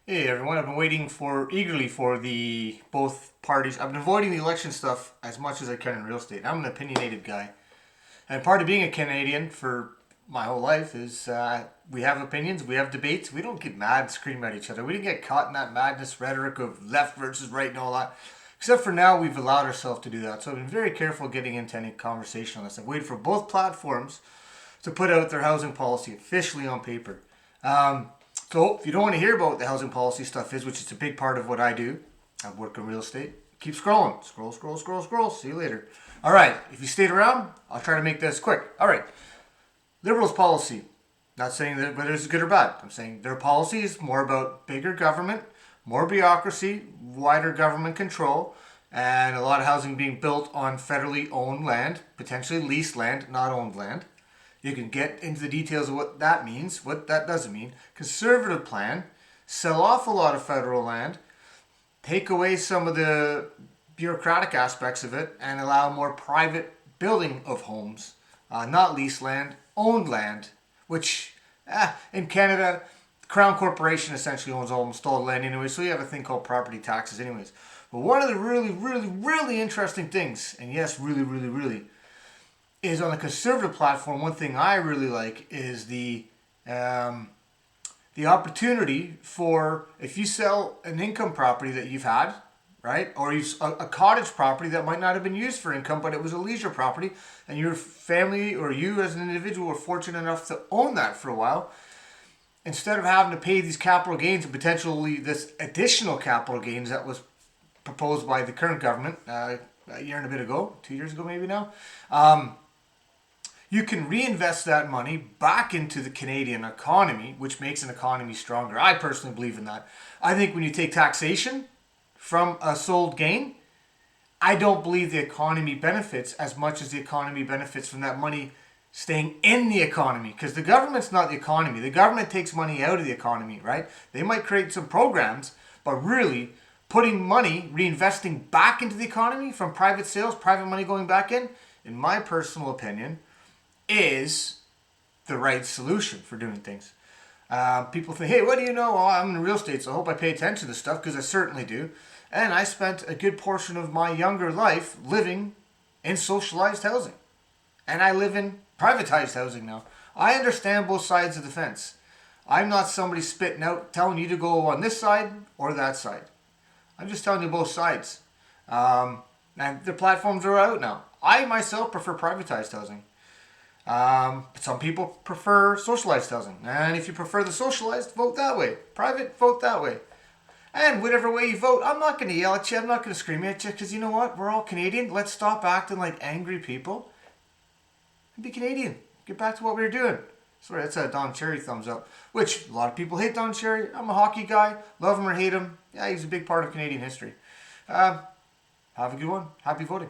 Hey everyone, I've been waiting eagerly for the both parties. I've been avoiding the election stuff as much as I can in real estate. I'm an opinionated guy. And part of being a Canadian for my whole life is we have opinions, we have debates. We don't get mad and scream at each other. We didn't get caught in that madness rhetoric of left versus right and all that. Except for now, we've allowed ourselves to do that. So I've been very careful getting into any conversation on this. I've waited for both platforms to put out their housing policy officially on paper. So if you don't want to hear about what the housing policy stuff is, which is a big part of what I do, I work in real estate. Keep scrolling. Scroll, scroll, scroll, scroll. See you later. All right. If you stayed around, I'll try to make this quick. All right. Liberals' policy. Not saying that whether it's good or bad. I'm saying their policy is more about bigger government, more bureaucracy, wider government control, and a lot of housing being built on federally owned land, potentially leased land, not owned land. You can get into the details of what that means, what that doesn't mean. Conservative plan, sell off a lot of federal land, take away some of the bureaucratic aspects of it, and allow more private building of homes, not leased land, owned land, which in Canada, Crown Corporation essentially owns almost all the land anyway, so you have a thing called property taxes anyways. But one of the really, really, really interesting things, and yes, really, really, really, is on the conservative platform. One thing I really like is the opportunity for, if you sell an income property that you've had, right, or a cottage property that might not have been used for income, but it was a leisure property, and your family or you as an individual were fortunate enough to own that for a while, instead of having to pay these capital gains and potentially this additional capital gains that was proposed by the current government a year and a bit ago, 2 years ago maybe now, you can reinvest that money back into the Canadian economy, which makes an economy stronger. I personally believe in that. I think when you take taxation from a sold gain, I don't believe the economy benefits as much as the economy benefits from that money staying in the economy, because the government's not the economy. The government takes money out of the economy, right? They might create some programs, but really putting money, reinvesting back into the economy from private sales, private money going back in my personal opinion, is the right solution for doing things. People think, hey, what do you know? Oh, I'm in real estate, so I hope I pay attention to this stuff, because I certainly do. And I spent a good portion of my younger life living in socialized housing. And I live in privatized housing now. I understand both sides of the fence. I'm not somebody spitting out, telling you to go on this side or that side. I'm just telling you both sides. And the platforms are out now. I myself prefer privatized housing. Some people prefer socialized housing. And if you prefer the socialized, vote that way. Private, vote that way. And whatever way you vote, I'm not going to yell at you. I'm not going to scream at you, because you know what? We're all Canadian. Let's stop acting like angry people and be Canadian. Get back to what we were doing. Sorry, that's a Don Cherry thumbs up. Which, a lot of people hate Don Cherry. I'm a hockey guy. Love him or hate him. Yeah, he's a big part of Canadian history. Have a good one. Happy voting.